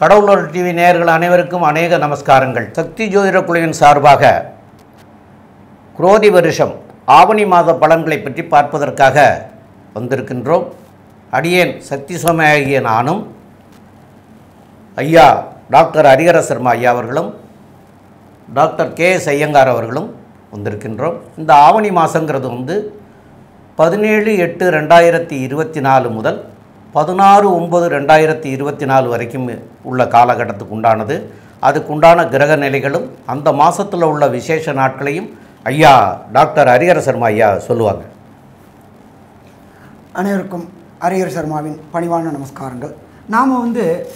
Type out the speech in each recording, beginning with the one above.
கடவுளர் TV நேயர்கள் அனைவருக்கும் அநேக நமஸ்காரங்கள். சக்தி ஜோதிட குழுவின் சார்பாக குரோதி வருஷம் ஆவணி மாத பலன்களை பற்றி பார்ப்பதற்காக வந்திருக்கின்றோம். அடியேன் சக்தி சோமையாகிய நானும் ஐயா டாக்டர் ஹரிஹர சர்மா ஐயா அவர்களும் டாக்டர் கே.எஸ். ஐயங்கார் அவர்களும் வந்திருக்கின்றோம். இந்த ஆவணி மாதங்கிறது 17/8/2024 முதல் 16/9/2024 வரைக்கும் உள்ள காலகட்டத்துக்கு உண்டானது. அதுக்குண்டான கிரக நிலைகளும் அந்த மாதத்தில் உள்ள விசேஷ நாட்களையும் ஐயா டாக்டர் ஹரிஹர சர்மா ஐயா சொல்லுவாங்க. அனைவருக்கும் ஹரிஹர சர்மாவின் பணிவான நமஸ்காரங்கள். நாம்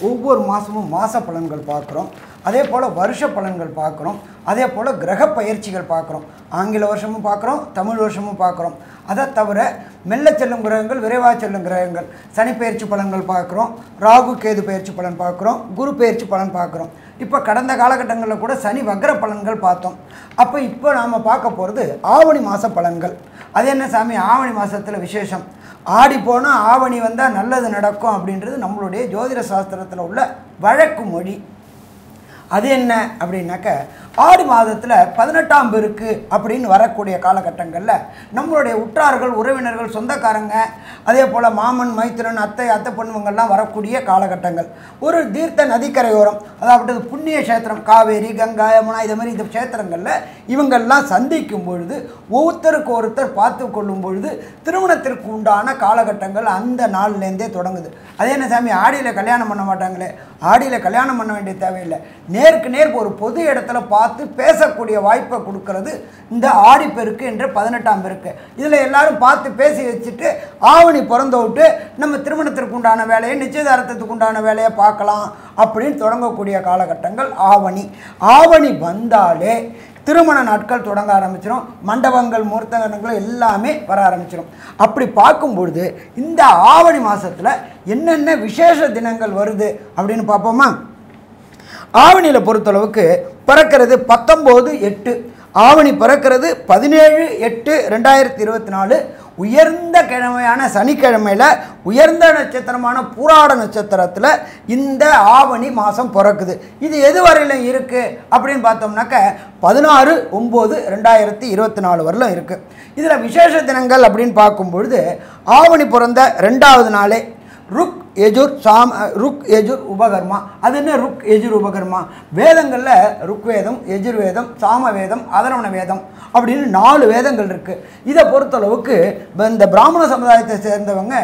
ஒவ்வொரு மாதமும் மாத பலன்கள் பார்க்குறோம், அதே போல் வருஷ பலன்கள் பார்க்குறோம், அதே போல் கிரக பயிற்சிகள் பார்க்குறோம். ஆங்கில வருஷமும் பார்க்குறோம், தமிழ் வருஷமும் பார்க்குறோம். அதை தவிர மெல்ல செல்லும் கிரகங்கள், விரைவாக செல்லும் கிரகங்கள், சனி பயிற்சி பலன்கள் பார்க்குறோம், ராகு கேது பயிற்சி பலன் பார்க்குறோம், குரு பயிற்சி பலன் பார்க்குறோம். இப்போ கடந்த காலகட்டங்களில் கூட சனி வக்ர பலன்கள் பார்த்தோம். அப்போ இப்போ நாம் பார்க்க போகிறது ஆவணி மாத பலன்கள். அது என்ன சாமி, ஆவணி மாதத்தில் விசேஷம், ஆடி போனால் ஆவணி வந்தால் நல்லது நடக்கும் அப்படின்றது நம்மளுடைய ஜோதிட சாஸ்திரத்தில் உள்ள வழக்கு மொழி. அது என்ன அப்படின்னாக்க, ஆடி மாதத்தில் 18ஆம் பெருக்கு அப்படின்னு வரக்கூடிய காலகட்டங்களில் நம்மளுடைய உற்றார்கள், உறவினர்கள், சொந்தக்காரங்க, அதே போல் மாமன், மைத்திரன், அத்தை பொண்ணுங்கள்லாம் வரக்கூடிய காலகட்டங்கள். ஒரு தீர்த்த நதிக்கரையோரம், அதாவது புண்ணிய கஷேத்திரம், காவேரி, கங்கா, யமுனா, இது மாதிரி இந்த கஷேத்திரங்களில் இவங்கள்லாம் சந்திக்கும் பொழுது, ஒருத்தருக்கு ஒருத்தர் பார்த்து கொள்ளும் பொழுது திருமணத்திற்கு உண்டான காலகட்டங்கள் அந்த நாள்லேருந்தே தொடங்குது. அதே என்ன சாமி, ஆடியில் கல்யாணம் பண்ண மாட்டாங்களே? ஆடியில் கல்யாணம் பண்ண வேண்டிய தேவையில்லை. நேருக்கு நேருக்கு ஒரு பொது இடத்துல பார்த்து பேசக்கூடிய வாய்ப்பை கொடுக்கறது இந்த ஆடிப்பெருக்கு என்ற 18ஆம் பெருக்கு. இதில் எல்லாரும் பார்த்து பேசி வச்சுட்டு ஆவணி பிறந்த விட்டு நம்ம திருமணத்திற்கு உண்டான வேலையை, நிச்சயதார்த்தத்துக்கு உண்டான வேலையை பார்க்கலாம் அப்படின்னு தொடங்கக்கூடிய காலகட்டங்கள் ஆவணி. ஆவணி வந்தாலே திருமண நாட்கள் தொடங்க ஆரம்பிச்சிடும், மண்டபங்கள், முகூர்த்தங்கள் எல்லாமே வர ஆரம்பிச்சிடும். அப்படி பார்க்கும்பொழுது இந்த ஆவணி மாதத்தில் என்னென்ன விசேஷ தினங்கள் வருது அப்படின்னு பார்ப்போமா? ஆவணியில் பொறுத்தளவுக்கு பிறக்கிறது 19/8, ஆவணி பிறக்கிறது 17/8/2024. உயர்ந்த கிழமையான சனிக்கிழமையில் உயர்ந்த நட்சத்திரமான பூராட நட்சத்திரத்தில் இந்த ஆவணி மாதம் பிறக்குது. இது எது வரையிலும் இருக்குது அப்படின்னு பார்த்தோம்னாக்க 16/9/2024 வரலும் இருக்குது. இதில் விசேஷ தினங்கள் அப்படின்னு பார்க்கும்பொழுது ஆவணி பிறந்த 2வது நாளே ருக் யஜுர் உபகர்மா. அது என்ன ருக் யஜுர் உபகர்மா? வேதங்களில் ருக்வேதம், யஜுர்வேதம், சாமவேதம், அதர்வண வேதம் அப்படின்னு 4 வேதங்கள் இருக்குது. இதை பொறுத்தளவுக்கு இந்த பிராமண சமுதாயத்தை சேர்ந்தவங்க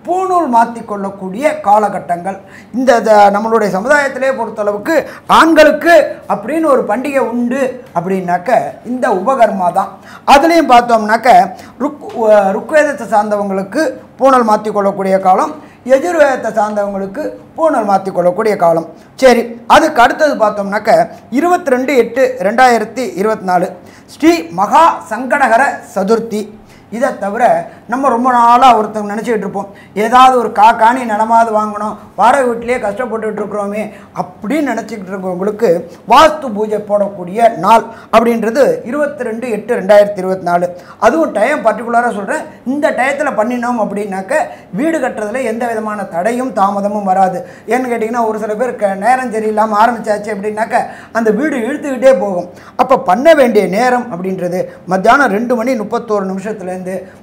பூணூல் மாற்றி கொள்ளக்கூடிய காலகட்டங்கள். இந்த நம்மளுடைய சமுதாயத்திலே பொறுத்தளவுக்கு ஆண்களுக்கு அப்படின்னு ஒரு பண்டிகை உண்டு அப்படின்னாக்க இந்த உபகர்மா தான். அதுலேயும் பார்த்தோம்னாக்க ருக்வேதத்தை சார்ந்தவங்களுக்கு பூணல் மாற்றி கொள்ளக்கூடிய காலம், எஜுர்வேதத்தை சார்ந்தவங்களுக்கு பூணல் மாற்றி கொள்ளக்கூடிய காலம். சரி, அதுக்கு அடுத்தது பார்த்தோம்னாக்க 22/8/2024 ஸ்ரீ மகா சங்கடகர சதுர்த்தி. இதை தவிர நம்ம ரொம்ப நாளாக ஒருத்தவங்க நினச்சிக்கிட்டு இருப்போம், ஏதாவது ஒரு காணி நிலமாவது வாங்கணும், வாடகை வீட்டிலே கஷ்டப்பட்டுட்டு இருக்கிறோமே அப்படின்னு நினச்சிக்கிட்டு இருக்கவங்களுக்கு வாஸ்து பூஜை போடக்கூடிய நாள் அப்படின்றது 22/8/2024. அதுவும் டைம் பர்டிகுலராக சொல்கிறேன். இந்த டயத்தில் பண்ணினோம் அப்படின்னாக்க வீடு கட்டுறதுல எந்த விதமான தடையும் தாமதமும் வராது. ஏன்னு கேட்டிங்கன்னா, ஒரு சில பேர் நேரம் சரியில்லாமல் ஆரம்பித்தாச்சு அப்படின்னாக்க அந்த வீடு இழுத்துக்கிட்டே போகும். அப்போ பண்ண வேண்டிய நேரம் அப்படின்றது மத்தியானம் 2:31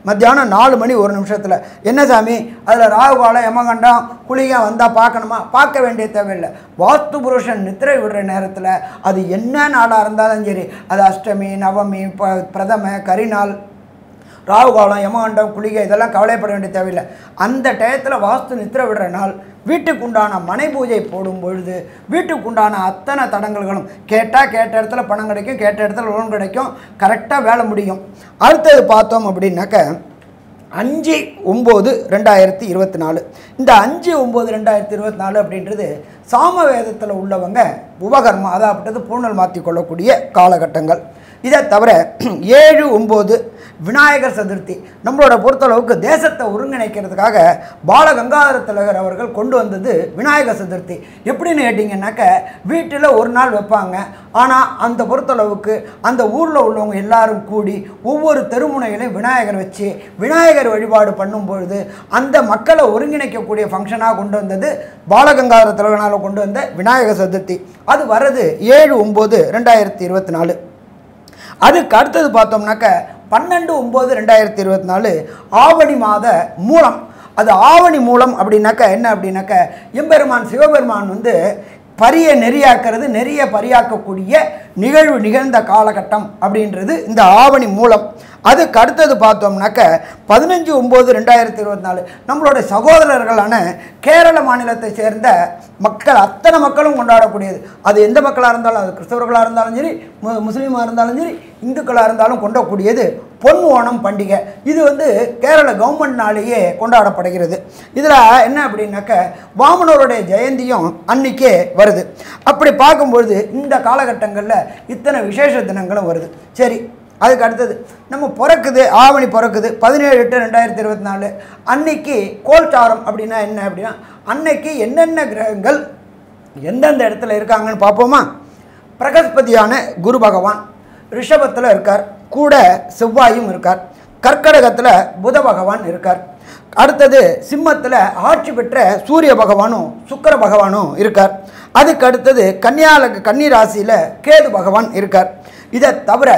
மத்தியானம் 4:01. என்ன சாமி, அதில் ராகுகாலம், யமகண்டம், குளிகை வந்தால் பார்க்கணுமா? பார்க்க வேண்டிய தேவையில்லை. வாஸ்து புருஷன் நித்திரை விடுற நேரத்தில் அது என்ன நாளாக இருந்தாலும் சரி, அது அஷ்டமி, நவமி, பிரதம, கரிநாள், ராகுகாலம், யமகண்டம், குளிகை இதெல்லாம் கவலைப்பட வேண்டிய தேவையில்லை. அந்த டயத்தில் வாஸ்து நித்திரை விடுற நாள் வீட்டுக்குண்டான மனை பூஜை போடும் பொழுது வீட்டுக்குண்டான அத்தனை தடங்கல்களும் கேட்ட இடத்துல பணம் கிடைக்கும், கேட்ட இடத்துல லோன் கிடைக்கும், கரெக்டாக வேலை முடியும். அடுத்தது பார்த்தோம் அப்படின்னாக்க 5/9/2024. இந்த 5/9/2024 அப்படின்றது சாமவேதத்தில் உள்ளவங்க உபகர்மா, அதாவது பூணல் மாற்றி கொள்ளக்கூடிய காலகட்டங்கள். இதை தவிர 7/9 விநாயகர் சதுர்த்தி. நம்மளோட பொறுத்தளவுக்கு தேசத்தை ஒருங்கிணைக்கிறதுக்காக பாலகங்காதர திலகர் அவர்கள் கொண்டு வந்தது விநாயகர் சதுர்த்தி. எப்படின்னு கேட்டிங்கன்னாக்க வீட்டில் ஒரு நாள் வைப்பாங்க. ஆனால் அந்த பொறுத்தளவுக்கு அந்த ஊரில் உள்ளவங்க எல்லாரும் கூடி ஒவ்வொரு தெருமுனைகளையும் விநாயகர் வச்சு விநாயகர் வழிபாடு பண்ணும்பொழுது அந்த மக்களை ஒருங்கிணைக்கக்கூடிய ஃபங்க்ஷனாக கொண்டு வந்தது பாலகங்காதர திலகனால் கொண்டு வந்த விநாயகர் சதுர்த்தி. அது வர்றது 7/9/2024. அதுக்கு அடுத்தது பார்த்தோம்னாக்க 12/9/2024 ஆவணி மாத மூலம். அது ஆவணி மூலம் அப்படின்னாக்க என்ன அப்படின்னாக்க எம்பெருமான் சிவபெருமான் வந்து பரியை நெறியாக்கிறது, நெறிய பரியாக்கக்கூடிய நிகழ்வு நிகழ்ந்த காலகட்டம் அப்படின்றது இந்த ஆவணி மூலம். அதுக்கு அடுத்தது பார்த்தோம்னாக்க 15/9/2024 நம்மளோட சகோதரர்களான கேரள மாநிலத்தை சேர்ந்த மக்கள் அத்தனை மக்களும் கொண்டாடக்கூடியது. அது எந்த மக்களாக இருந்தாலும், அது கிறிஸ்தவர்களாக இருந்தாலும் சரி, முஸ்லீமாக இருந்தாலும் சரி, இந்துக்களாக இருந்தாலும் கொண்டாடக்கூடியது பொன் ஓணம் பண்டிகை. இது வந்து கேரள கவர்மெண்ட்னாலேயே கொண்டாடப்படுகிறது. இதில் என்ன அப்படின்னாக்க வாமனருடைய ஜெயந்தியும் அன்னைக்கே வருது. அப்படி பார்க்கும்பொழுது இந்த காலகட்டங்களில் இத்தனை விசேஷ தினங்களும் வருது. சரி, அதுக்கு அடுத்தது நம்ம பிறக்குது, ஆவணி பிறக்குது 17/8/2024. அன்னைக்கு கோல்சாரம் அப்படின்னா என்ன அப்படின்னா அன்னைக்கு என்னென்ன கிரகங்கள் எந்தெந்த இடத்துல இருக்காங்கன்னு பார்ப்போமா. பிரகஸ்பதியான குரு பகவான் ரிஷபத்தில் இருக்கார், கூட செவ்வாயும் இருக்கார். கர்க்கடகத்தில் புத பகவான் இருக்கார். அடுத்தது சிம்மத்தில் ஆட்சி பெற்ற சூரிய பகவானும் சுக்கிர பகவானும் இருக்கார். அதுக்கு அடுத்தது கன்னி ராசியில் கேது பகவான் இருக்கார். இதை தவிர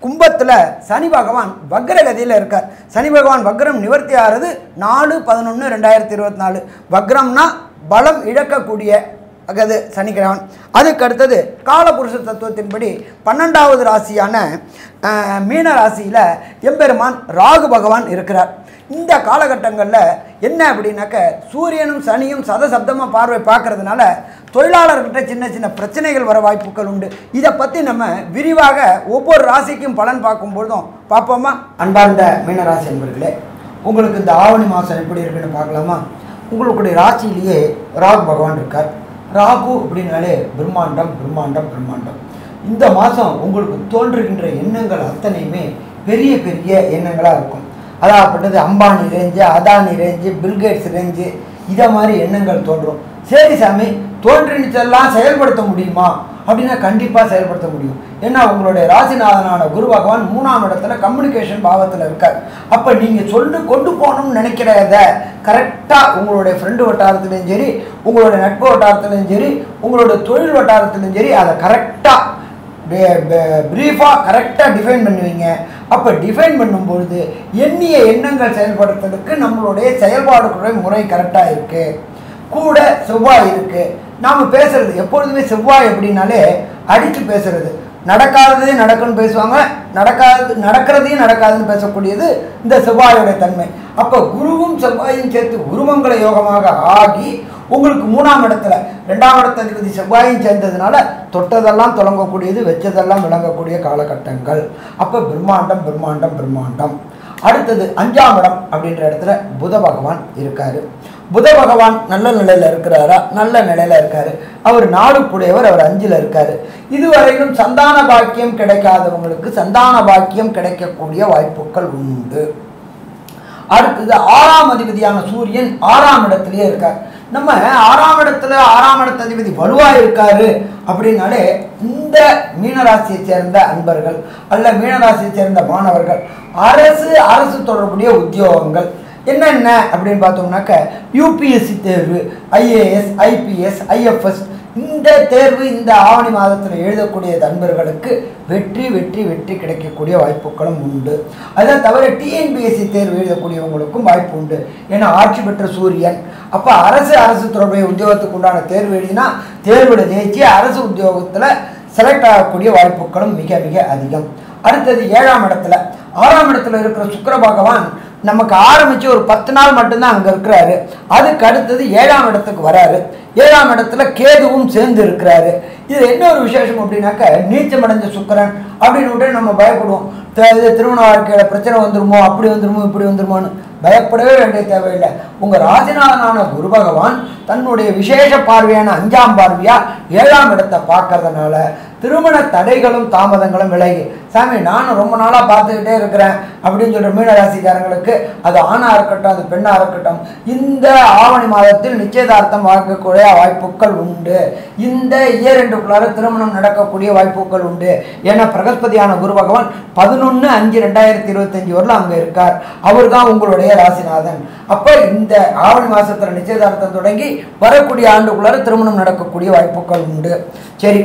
கும்பத்தில் சனி பகவான் வக்ரகதியில் இருக்கார். சனி பகவான் வக்ரம் நிவர்த்தி ஆகிறது 4/11/2024. வக்ரம்னா பலம் இழக்கக்கூடிய அது சனிக்கிழவன். அதுக்கு அடுத்தது காலபுருஷ தத்துவத்தின்படி 12வது ராசியான மீன ராசியில் எம்பெருமான் ராகு பகவான் இருக்கிறார். இந்த காலகட்டங்களில் என்ன அப்படின்னாக்க சூரியனும் சனியும் சதசப்தமாக பார்வை பார்க்கறதுனால தொழிலாளர்கிட்ட சின்ன சின்ன பிரச்சனைகள் வர வாய்ப்புகள் உண்டு. இதை பற்றி நம்ம விரிவாக ஒவ்வொரு ராசிக்கும் பலன் பார்க்கும்பொழுதும் பார்ப்போமா. அன்பார்ந்த மீனராசி என்பர்களே, உங்களுக்கு இந்த ஆவணி மாதம் எப்படி இருக்குன்னு பார்க்கலாமா. உங்களுடைய ராசியிலேயே ராகு பகவான் இருக்கார். ராகு அப்படின்னாலே பிரம்மாண்டம் பிரம்மாண்டம் பிரம்மாண்டம். இந்த மாதம் உங்களுக்கு தோன்றுகின்ற எண்ணங்கள் அத்தனையுமே பெரிய பெரிய எண்ணங்களாக இருக்கும். அதாகப்பட்டது Ambani range, Adani range, Bill Gates range, இதை மாதிரி எண்ணங்கள் தோன்றும். சரி சாமி, தோன்றினதெல்லாம் செயல்படுத்த முடியுமா அப்படின்னா கண்டிப்பாக செயல்படுத்த முடியும். ஏன்னா உங்களுடைய ராசிநாதனான குரு பகவான் 3ஆம் இடத்துல கம்யூனிகேஷன் பாவத்தில் இருக்கார். அப்போ நீங்கள் கொண்டு போகணும்னு நினைக்கிறத கரெக்டாக உங்களுடைய ஃப்ரெண்டு வட்டாரத்துலேயும் சரி, உங்களுடைய நட்பு வட்டாரத்துலேயும் சரி, உங்களுடைய தொழில் வட்டாரத்துலேயும் சரி, அதை கரெக்டாக பிரீஃபாக கரெக்டாக டிஃபைன் பண்ணுவீங்க. அப்போ டிஃபைன் பண்ணும்பொழுது எண்ணிய எண்ணங்கள் செயல்படுத்துறதுக்கு நம்மளுடைய செயல்பாடுகளுடைய முறை கரெக்டாக இருக்குது. கூட செவ்வாய் இருக்குது. நாம் பேசுகிறது எப்பொழுதுமே செவ்வாய் அப்படின்னாலே அடித்து பேசுறது, நடக்காததே நடக்குன்னு பேசுவாங்க, நடக்கிறதையும் நடக்காதுன்னு பேசக்கூடியது இந்த செவ்வாயோட தன்மை. அப்போ குருவும் செவ்வாயும் சேர்த்து குருமங்கள யோகமாக ஆகி உங்களுக்கு 3ஆம் இடத்துல 2ஆம் இடத்ததிபதி செவ்வாயும் சேர்ந்ததுனால தொட்டதெல்லாம் தொடங்கக்கூடியது, வச்சதெல்லாம் விளங்கக்கூடிய காலகட்டங்கள். அப்போ பிரம்மாண்டம் பிரம்மாண்டம் பிரம்மாண்டம். அடுத்தது 5ஆம் இடம் அப்படின்ற இடத்துல புத பகவான் இருக்காரு. புத பகவான் நல்ல நிலையில் இருக்கிறாரா? நல்ல நிலையில் இருக்காரு. அவர் 4 அவர் 5ல் இருக்காரு. இதுவரையிலும் சந்தான பாக்கியம் கிடைக்காதவங்களுக்கு சந்தான பாக்கியம் கிடைக்கக்கூடிய வாய்ப்புகள் உண்டு. அடுத்தது 6ஆம் அதிபதியான சூரியன் 6ஆம் இடத்துலயே இருக்கார். நம்ம 6ஆம் இடத்துல 6ஆம் இடத்து அதிபதி வலுவா இருக்காரு அப்படின்னாலே இந்த மீனராசியை சேர்ந்த அன்பர்கள் அல்ல மீனராசியை சேர்ந்த மாணவர்கள் அரசு தொடர்புடைய உத்தியோகங்கள் என்னென்ன அப்படின்னு பார்த்தோம்னாக்க யூபிஎஸ்சி தேர்வு, ஐஏஎஸ், ஐபிஎஸ், ஐஎஃப்எஸ், இந்த தேர்வு இந்த ஆவணி மாதத்தில் எழுதக்கூடிய நண்பர்களுக்கு வெற்றி வெற்றி வெற்றி கிடைக்கக்கூடிய வாய்ப்புகளும் உண்டு. அதை தவிர டிஎன்பிஎஸ்சி தேர்வு எழுதக்கூடியவங்களுக்கும் வாய்ப்பு உண்டு. ஏன்னா ஆட்சி பெற்ற சூரியன். அப்போ அரசு தொடர்புடைய உத்தியோகத்துக்கு உண்டான தேர்வு எழுதினா தேர்வில் ஜெயிச்சு அரசு உத்தியோகத்தில் செலக்ட் ஆகக்கூடிய வாய்ப்புகளும் மிக மிக அதிகம். அடுத்தது 7ஆம் இடத்துல 6ஆம் இடத்துல இருக்கிற சுக்கிர பகவான் நமக்கு ஆரம்பித்து ஒரு 10 நாள் மட்டும்தான் அங்கே இருக்கிறாரு. அதுக்கு அடுத்தது 7ஆம் இடத்துக்கு வராரு. 7ஆம் இடத்துல கேதுவும் சேர்ந்து இருக்கிறாரு. இது என்ன ஒரு விசேஷம் அப்படின்னாக்க நீச்சமடைஞ்ச சுக்கிரன் அப்படின்னு விட்டு நம்ம பயப்படுவோம். திருமண வாழ்க்கையில் பிரச்சனை வந்துருமோ, அப்படி வந்துருமோ, இப்படி வந்துருமோன்னு பயப்படவே வேண்டிய தேவையில்லை. உங்கள் ராசிநாதனான குரு பகவான் தன்னுடைய விசேஷ பார்வையான 5ஆம் பார்வையாக 7ஆம் இடத்தை பார்க்கறதுனால திருமண தடைகளும் தாமதங்களும் விலகி, சாமி நானும் ரொம்ப நாளாக பார்த்துக்கிட்டே இருக்கிறேன் அப்படின்னு சொல்கிற மீனராசிக்காரங்களுக்கு, அது ஆணாக இருக்கட்டும் அது பெண்ணாக இருக்கட்டும், இந்த ஆவணி மாதத்தில் நிச்சயதார்த்தம் வாங்கக்கூடிய வாய்ப்புகள் உண்டு. இந்த இயர் எண்டுக்குள்ளார திருமணம் நடக்கக்கூடிய வாய்ப்புகள் உண்டு. ஏன்னா பிரகஸ்பதியான குரு பகவான் 11/5/2025 வரலாம் அங்கே இருக்கார். அவர் தான் உங்களுடைய ராசிநாதன். அப்போ இந்த ஆவணி மாதத்தில் நிச்சயதார்த்தம் தொடங்கி வரக்கூடிய ஆண்டுக்குள்ளார திருமணம் நடக்கக்கூடிய வாய்ப்புகள் உண்டு. சரி,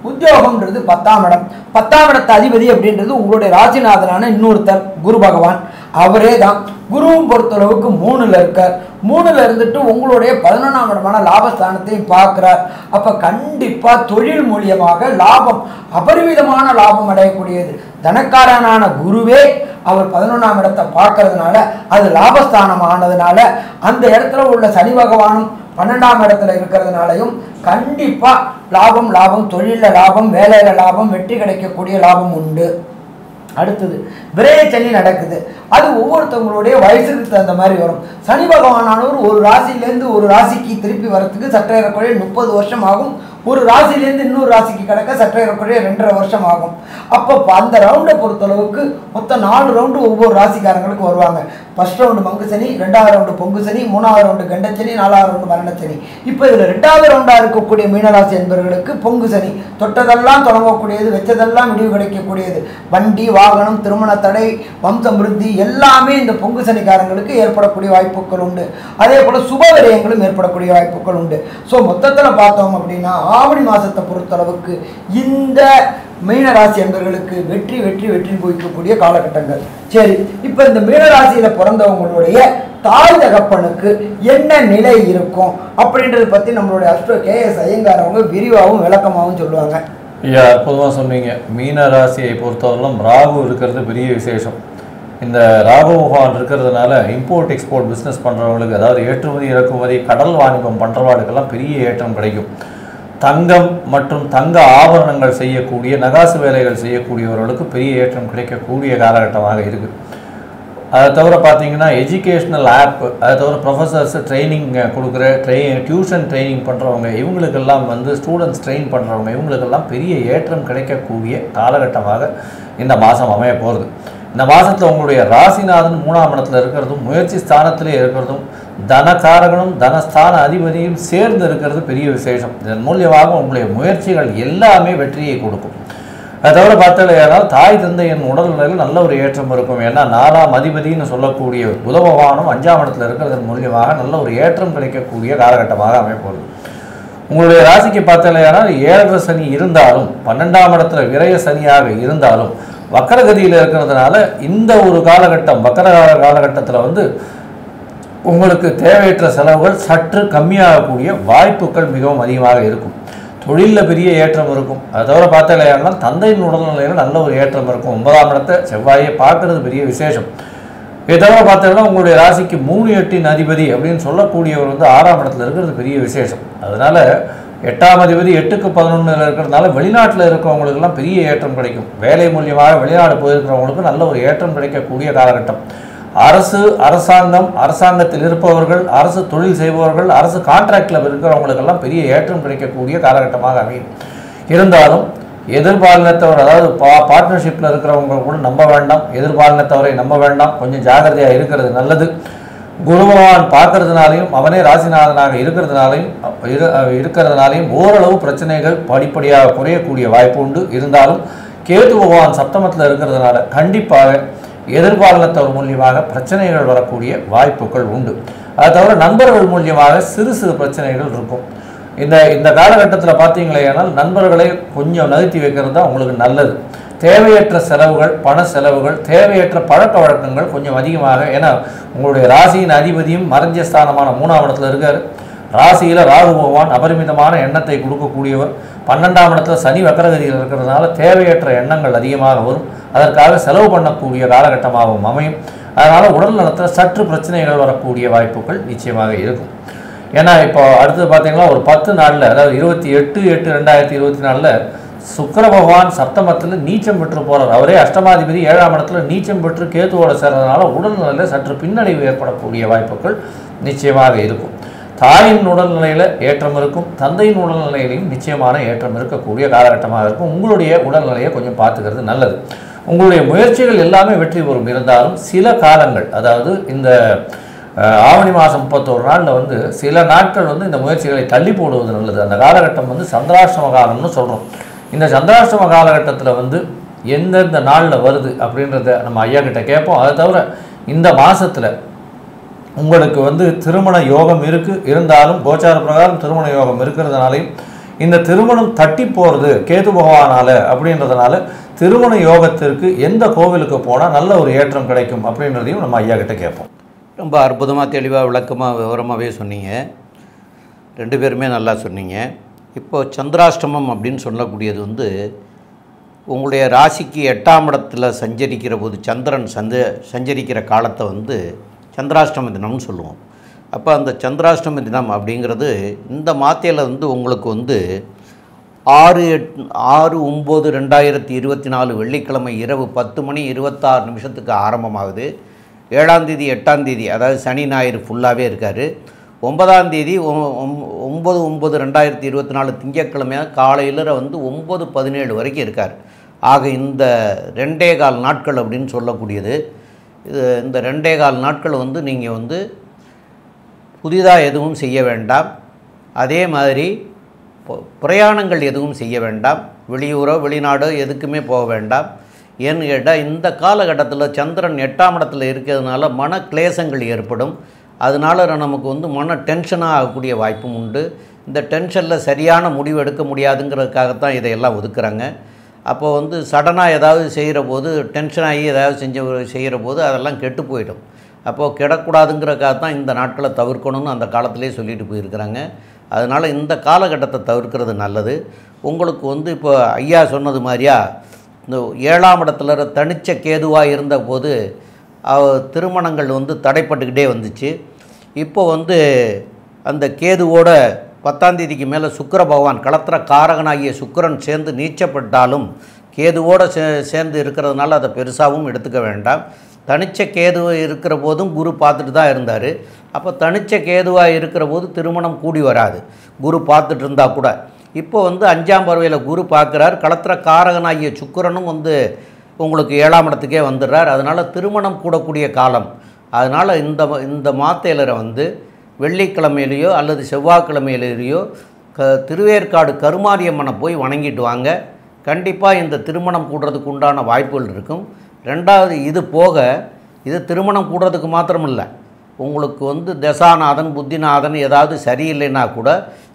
உத்தியோகம்ன்றது 10ஆம் இடம். 10ஆம் இடத்து அதிபதி அப்படின்றது உங்களுடைய ராசிநாதனான இன்னொருத்தர் குரு பகவான். அவரே தான். குருவும் பொறுத்தளவுக்கு 3ல் இருக்கார். 3ல் இருந்துட்டு உங்களுடைய 11ஆம் இடமான லாபஸ்தானத்தையும் பார்க்கிறார். அப்போ கண்டிப்பாக தொழில் மூலியமாக லாபம், அபரிமிதமான லாபம் அடையக்கூடியது. தனக்காரனான குருவே அவர் 11ஆம் இடத்தை பார்க்கறதுனால, அது லாபஸ்தானம் ஆனதுனால, அந்த இடத்துல உள்ள சனி பகவானும் 12ஆம் இடத்துல இருக்கிறதுனாலையும் கண்டிப்பாக லாபம், தொழிலில் லாபம், வேலையில் லாபம், வெற்றி கிடைக்கக்கூடிய லாபம் உண்டு. அடுத்தது விரைய சனி நடக்குது. அது ஒவ்வொருத்தவங்களுடைய வயசுக்கு தகுந்த மாதிரி வரும். சனி பகவானானவர் ஒரு ராசியிலேருந்து ஒரு ராசிக்கு திருப்பி வரத்துக்கு சற்றேறக்குறைய 30 வருஷம் ஆகும். ஒரு ராசியிலேருந்து இன்னொரு ராசிக்கு கிடக்க சற்றேறக்குறைய 2.5 வருஷம் ஆகும். அப்போ அந்த ரவுண்டை பொறுத்தளவுக்கு மொத்தம் 4 ரவுண்டு ஒவ்வொரு ராசிக்காரங்களுக்கு வருவாங்க. ஃபர்ஸ்ட் ரவுண்டு மங்கு சனி, 2வது ரவுண்டு பொங்கு சனி, 3வது ரவுண்டு கண்டச்சனி, 4வது ரவுண்டு மரணச்சனி. இப்போ இதில் 2வது ரவுண்டாக இருக்கக்கூடிய மீனராசி என்பவர்களுக்கு பொங்கு சனி. தொட்டதெல்லாம் தொடங்கக்கூடியது, வச்சதெல்லாம் விடிவு கிடைக்கக்கூடியது. வண்டி வாகனம், திருமண தடை, வம்சமிருத்தி எல்லாமே இந்த பொங்கு சனிக்காரங்களுக்கு ஏற்படக்கூடிய வாய்ப்புகள் உண்டு. அதே போல் சுப விரயங்களும் ஏற்படக்கூடிய வாய்ப்புகள் உண்டு. ஸோ மொத்தத்தில் பார்த்தோம் அப்படின்னா ஆவணி மாதத்தை பொறுத்தளவுக்கு இந்த மீனராசி என்பவர்களுக்கு வெற்றி வெற்றி வெற்றி குவிக்கக்கூடிய காலகட்டங்கள். சரி, இப்போ இந்த மீனராசியில் பிறந்தவங்களுடைய தாய் தகப்பனுக்கு என்ன நிலை இருக்கும் அப்படின்றத பற்றி நம்மளுடைய அஸ்ட்ரோ KS ஐயங்கார் அவங்க விரிவாகவும் விளக்கமாகவும் சொல்லுவாங்க. ஐயா, அற்புதமாக சொன்னீங்க. மீன ராசியை பொறுத்தவரையிலும் ராகு இருக்கிறது பெரிய விசேஷம். இந்த ராகு பகவான் இருக்கிறதுனால இம்போர்ட் எக்ஸ்போர்ட் பிஸ்னஸ் பண்ணுறவங்களுக்கு, அதாவது ஏற்றுமதி இறக்குமதி கடல் வாணிபம் பண்ணுறவாளுக்கெல்லாம் பெரிய ஏற்றம் கிடைக்கும். தங்கம் மற்றும் தங்க ஆபரணங்கள் செய்யக்கூடிய, நகாசு வேலைகள் செய்யக்கூடியவர்களுக்கு பெரிய ஏற்றம் கிடைக்கக்கூடிய காலகட்டமாக இருக்குது. அதை தவிர பார்த்தீங்கன்னா எஜுகேஷ்னல் ஆப், அதை தவிர ப்ரொஃபஸர்ஸ் ட்ரைனிங் கொடுக்குற டியூஷன் ட்ரைனிங் பண்ணுறவங்க, இவங்களுக்கெல்லாம் ஸ்டூடெண்ட்ஸ் ட்ரெயின் பண்ணுறவங்க, இவங்களுக்கெல்லாம் பெரிய ஏற்றம் கிடைக்கக்கூடிய காலகட்டமாக இந்த மாதம் அமைய போகிறது. இந்த மாதத்தில் உங்களுடைய ராசிநாதன் 3ஆம் இடத்துல இருக்கிறதும், முயற்சி ஸ்தானத்திலே இருக்கிறதும், தனகாரகனும் தனஸ்தான அதிபதியும் சேர்ந்து இருக்கிறது பெரிய விசேஷம். இதன் மூலியமாக உங்களுடைய முயற்சிகள் எல்லாமே வெற்றியை கொடுக்கும். அதை தவிர பார்த்தால் தாய் தந்தையின் உடல்நிலையில் நல்ல ஒரு ஏற்றம் இருக்கும். ஏன்னா 4ஆம் அதிபதினு சொல்லக்கூடிய புத பகவானும் 5ஆம் இடத்துல இருக்கிறதன் மூலியமாக நல்ல ஒரு ஏற்றம் கிடைக்கக்கூடிய காலகட்டமாக அமைப்போகுது. உங்களுடைய ராசிக்கு பார்த்தால் 7 சனி இருந்தாலும், 12ஆம் இடத்துல விரய சனியாக இருந்தாலும், வக்கரகதியில் இருக்கிறதுனால இந்த ஒரு காலகட்டம், வக்கர காலகட்டத்தில் உங்களுக்கு தேவையற்ற செலவுகள் சற்று கம்மியாகக்கூடிய வாய்ப்புகள் மிகவும் அதிகமாக இருக்கும். தொழிலில் பெரிய ஏற்றம் இருக்கும். அதை தவிர பார்த்தாலேயானா தந்தையின் உடல்நிலையில் நல்ல ஒரு ஏற்றம் இருக்கும். 9ஆம் இடத்தை செவ்வாயை பார்க்கறது பெரிய விசேஷம். இதை தவிர பார்த்தீங்கன்னா உங்களுடைய ராசிக்கு 3 8 அதிபதி அப்படின்னு சொல்லக்கூடியவர் 6ஆம் இடத்துல இருக்கிறது பெரிய விசேஷம். அதனால் 8ஆம் அதிபதி 8க்கு 11 இருக்கிறதுனால வெளிநாட்டில் இருக்கிறவங்களுக்கெல்லாம் பெரிய ஏற்றம் கிடைக்கும். வேலை மூலியமாக வெளிநாடு போயிருக்கிறவங்களுக்கு நல்ல ஒரு ஏற்றம் கிடைக்கக்கூடிய காலகட்டம். அரசாங்கத்தில் இருப்பவர்கள், அரசு தொழில் செய்பவர்கள், அரசு கான்ட்ராக்டில் இருக்கிறவங்களுக்கெல்லாம் பெரிய ஏற்றம் கிடைக்கக்கூடிய காலகட்டமாக அமையும். இருந்தாலும் எதிர்பாலினத்தவர், அதாவது பார்ட்னர்ஷிப்பில் இருக்கிறவங்க கூட நம்ப வேண்டாம், எதிர்பாலினத்தவரை நம்ப வேண்டாம், கொஞ்சம் ஜாகிரதையாக இருக்கிறது நல்லது. குரு பகவான் பார்க்கறதுனாலையும் அவனே ராசிநாதனாக இருக்கிறதுனாலையும் ஓரளவு பிரச்சனைகள் படிப்படியாக குறையக்கூடிய வாய்ப்பு உண்டு. இருந்தாலும் கேது பகவான் சப்தமத்தில் இருக்கிறதுனால கண்டிப்பாக எதிர்பாலினத்தவர் மூலியமாக பிரச்சனைகள் வரக்கூடிய வாய்ப்புகள் உண்டு. அதை தவிர நண்பர்கள் மூலியமாக சிறு சிறு பிரச்சனைகள் இருக்கும். இந்த காலகட்டத்தில் பார்த்தீங்களேனால் நண்பர்களை கொஞ்சம் நகர்த்தி வைக்கிறது தான் உங்களுக்கு நல்லது. தேவையற்ற செலவுகள், பண செலவுகள், தேவையற்ற பழக்க வழக்கங்கள் கொஞ்சம் அதிகமாக, ஏன்னா உங்களுடைய ராசியின் அதிபதியும் மறைஞ்ச ஸ்தானமான 3ஆம் இடத்துல இருக்கார். ராசியில் ராகு பகவான் அபரிமிதமான எண்ணத்தை கொடுக்கக்கூடியவர். 12ஆம் இடத்துல சனி வக்கரகதியில் இருக்கிறதுனால தேவையற்ற எண்ணங்கள் அதிகமாக வரும். அதற்காக செலவு பண்ணக்கூடிய காலகட்டமாகவும் அமையும். அதனால் உடல் நலத்தில் சற்று பிரச்சனைகள் வரக்கூடிய வாய்ப்புகள் நிச்சயமாக இருக்கும். ஏன்னா இப்போ அடுத்தது பார்த்தீங்கன்னா ஒரு 10 நாளில், அதாவது 28/8/2024 சுக்கிர பகவான் சப்தமத்தில் நீச்சம் பெற்று போகிறார். அவரே அஷ்டமாதிபதி 7ஆம் இடத்துல நீச்சம் பெற்று கேத்துவோட சேர்றதுனால உடல்நிலையில் சற்று பின்னடைவு ஏற்படக்கூடிய வாய்ப்புகள் நிச்சயமாக இருக்கும். தாயின் உடல்நிலையில் ஏற்றம் இருக்கும், தந்தையின் உடல்நிலையிலையும் நிச்சயமான ஏற்றம் இருக்கக்கூடிய காலகட்டமாக இருக்கும். உங்களுடைய உடல்நிலையை கொஞ்சம் பார்த்துக்கிறது நல்லது. உங்களுடைய முயற்சிகள் எல்லாமே வெற்றி பெறும். இருந்தாலும் சில காலங்கள், அதாவது இந்த ஆவணி மாதம் 31 நாளில் சில நாட்கள் இந்த முயற்சிகளை தள்ளி போடுவது நல்லது. அந்த காலகட்டம் சந்திராஷ்டம காலம்னு சொல்கிறோம். இந்த சந்திராஷ்டம காலகட்டத்தில் எந்தெந்த நாளில் வருது அப்படின்றத நம்ம ஐயா கிட்ட கேட்போம். அதை தவிர இந்த மாதத்தில் உங்களுக்கு திருமண யோகம் இருக்குது. இருந்தாலும் கோச்சார பிரகாரம் திருமண யோகம் இருக்கிறதுனாலையும் இந்த திருமணம் தட்டி போகிறது கேது பகவானால் அப்படின்றதுனால திருமண யோகத்திற்கு எந்த கோவிலுக்கு போனால் நல்ல ஒரு ஏற்றம் கிடைக்கும் அப்படின்றதையும் நம்ம ஐயா கிட்ட கேட்போம். ரொம்ப அற்புதமாக, தெளிவாக, விளக்கமாக, விவரமாகவே சொன்னீங்க. 2 பேருமே நல்லா சொன்னீங்க. இப்போது சந்திராஷ்டமம் அப்படின்னு சொல்லக்கூடியது உங்களுடைய ராசிக்கு 8ஆம் இடத்துல சஞ்சரிக்கிற போது சந்திரன் சஞ்சரிக்கிற காலத்தை சந்திராஷ்டம தினம்னு சொல்லுவோம். அப்போ அந்த சந்திராஷ்டம தினம் அப்படிங்கிறது இந்த மாத்தையில் உங்களுக்கு 6/9/2024 வெள்ளிக்கிழமை இரவு 10:26 ஆரம்பமாகுது. 7ஆம் தேதி 8ஆம் தேதி, அதாவது சனி ஞாயிறு ஃபுல்லாகவே இருக்கார். 9ஆம் தேதி 9/9/2024 திங்கட்கிழமை காலையில் 9:17 வரைக்கும் இருக்கார். ஆக இந்த 2.25 நாட்கள் அப்படின்னு சொல்லக்கூடியது. இந்த 2.25 நாட்கள் நீங்கள் புதிதாக எதுவும் செய்ய வேண்டாம். அதே மாதிரி பிரயாணங்கள் எதுவும் செய்ய வேண்டாம். வெளியூரோ வெளிநாடோ எதுக்குமே போக வேண்டாம். ஏன்னு கேட்டால் இந்த காலகட்டத்தில் சந்திரன் 8ஆம் இடத்துல இருக்கிறதுனால மன கிளேசங்கள் ஏற்படும். அதனால் நமக்கு மன டென்ஷனாக ஆகக்கூடிய வாய்ப்பும் உண்டு. இந்த டென்ஷனில் சரியான முடிவு எடுக்க முடியாதுங்கிறதுக்காகத்தான் இதையெல்லாம் ஒதுக்குறாங்க. அப்போ சடனாக ஏதாவது செய்கிற போது டென்ஷனாகி ஏதாவது செய்கிற போது அதெல்லாம் கெட்டு போயிடும். அப்போது கெடக்கூடாதுங்கிறதுக்காகத்தான் இந்த நாட்களை தவிர்க்கணும்னு அந்த காலத்திலே சொல்லிட்டு போயிருக்கிறாங்க. அதனால் இந்த காலகட்டத்தை தவிர்க்கிறது நல்லது. உங்களுக்கு இப்போ ஐயா சொன்னது மாதிரியா இந்த 7ஆம் இடத்துல தனிச்ச கேதுவாக இருந்தபோது திருமணங்கள் தடைப்பட்டுக்கிட்டே வந்துச்சு. இப்போ அந்த கேதுவோட 10ஆம் தேதிக்கு மேலே சுக்கிர பகவான் களத்திர காரகனாகிய சுக்கிரன் சேர்ந்து நீச்சப்பட்டாலும் கேதுவோடு சேர்ந்து இருக்கிறதுனால அதை பெருசாகவும் எடுத்துக்க வேண்டாம். தனிச்ச கேது இருக்கிற போதும் குரு பார்த்துட்டு தான் இருந்தார். அப்போ தனிச்ச கேதுவாக இருக்கிற போது திருமணம் கூடி வராது, குரு பார்த்துட்டு இருந்தால் கூட. இப்போ 5ஆம் பார்வையில் குரு பார்க்குறார். களத்திர காரகனாகிய சுக்கிரனும் உங்களுக்கு 7ஆம் இடத்துக்கே வந்துடுறார். அதனால் திருமணம் கூடக்கூடிய காலம். அதனால் இந்த மாத்தையிலரை வெள்ளிக்கிழமையிலையோ அல்லது செவ்வாய்க்கிழமையிலேயோ திருவேற்காடு கருமாரியம்மனை போய் வணங்கிட்டு வாங்க. கண்டிப்பாக இந்த திருமணம் கூடுறதுக்கு உண்டான வாய்ப்புகள் இருக்கும். 2வது, இது போக இது திருமணம் கூடுறதுக்கு மாத்திரம் இல்லை, உங்களுக்கு தசாநாதன் புத்திநாதன் ஏதாவது சரியில்லைன்னா கூட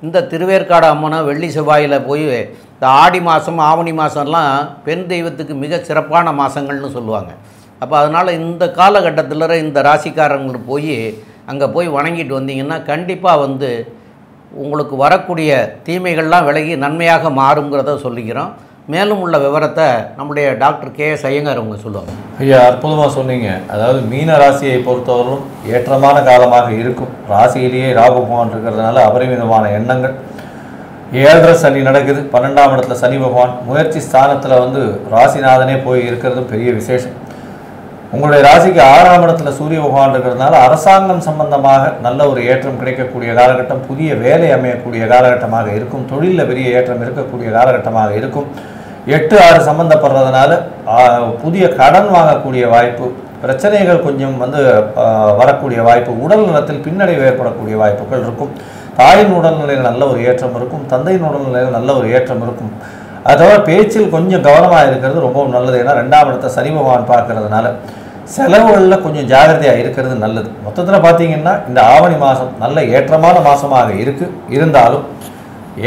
இந்த திருவேற்காடு அம்மனை வெள்ளி செவ்வாயில் போய் இந்த ஆடி மாதம் ஆவணி மாதம்லாம் பெண் தெய்வத்துக்கு மிக சிறப்பான மாதங்கள்னு சொல்லுவாங்க. அப்போ அதனால் இந்த காலகட்டத்தில் இந்த ராசிக்காரங்களுக்கு போய் அங்கே போய் வணங்கிட்டு வந்தீங்கன்னா கண்டிப்பாக உங்களுக்கு வரக்கூடிய தீமைகள்லாம் விலகி நன்மையாக மாறுங்கிறத சொல்லிக்கிறோம். மேலும் உள்ள விவரத்தை நம்முடைய டாக்டர் கே.எஸ். ஐயங்கார் அவங்க சொல்லுவாங்க. ஐயா, அற்புதமாக சொன்னீங்க. அதாவது மீன ராசியை பொறுத்தவரையும் ஏற்றமான காலமாக இருக்கும். ராசியிலேயே ராகு பகவான் இருக்கிறதுனால அபரிமிதமான எண்ணங்கள். 7.5 சனி நடக்குது. 12ஆம் இடத்துல சனி பகவான் முயற்சி ஸ்தானத்தில் ராசிநாதனே போய் இருக்கிறதும் பெரிய விசேஷம். உங்களுடைய ராசிக்கு 6ஆம் இடத்துல சூரிய பகவான் இருக்கிறதுனால அரசாங்கம் சம்பந்தமாக நல்ல ஒரு ஏற்றம் கிடைக்கக்கூடிய காலகட்டம், புதிய வேலை அமையக்கூடிய காலகட்டமாக இருக்கும், தொழிலில் பெரிய ஏற்றம் இருக்கக்கூடிய காலகட்டமாக இருக்கும். 8-6 சம்பந்தப்படுறதுனால புதிய கடன் வாங்கக்கூடிய வாய்ப்பு, பிரச்சனைகள் கொஞ்சம் வரக்கூடிய வாய்ப்பு, உடல் நலத்தில் பின்னடைவு ஏற்படக்கூடிய வாய்ப்புகள் இருக்கும். தாயின் உடல்நிலையில் நல்ல ஒரு ஏற்றம் இருக்கும், தந்தையின் உடல்நிலையில் நல்ல ஒரு ஏற்றம் இருக்கும். அதோட பேச்சில் கொஞ்சம் கவனமாக இருக்கிறது ரொம்பவும் நல்லது. ஏன்னா 2ஆம் இடத்தை சனி பகவான் பார்க்கறதுனால செலவுகளில் கொஞ்சம் ஜாகிரதையாக இருக்கிறது நல்லது. மொத்தத்தில் பார்த்தீங்கன்னா இந்த ஆவணி மாதம் நல்ல ஏற்றமான மாதமாக இருந்தாலும்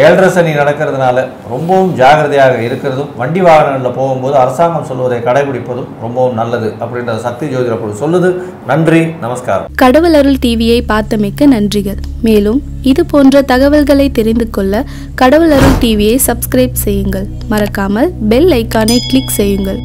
7.5 சனி நடக்கிறதுனால ரொம்பவும் ஜாகிரதையாக இருக்கிறதும், வண்டி வாகனங்களில் போகும்போது அரசாங்கம் சொல்வதை கடைபிடிப்பதும் ரொம்பவும் நல்லது அப்படின்ற சக்தி ஜோதிட குழு சொல்லுது. நன்றி, நமஸ்காரம். கடவுள் அருள் டிவியை பார்த்தமைக்கு நன்றிகள். மேலும் இது போன்ற தகவல்களை தெரிந்து கொள்ள கடவுள் அருள் டிவியை சப்ஸ்கிரைப் செய்யுங்கள். மறக்காமல் பெல் ஐக்கானை கிளிக் செய்யுங்கள்.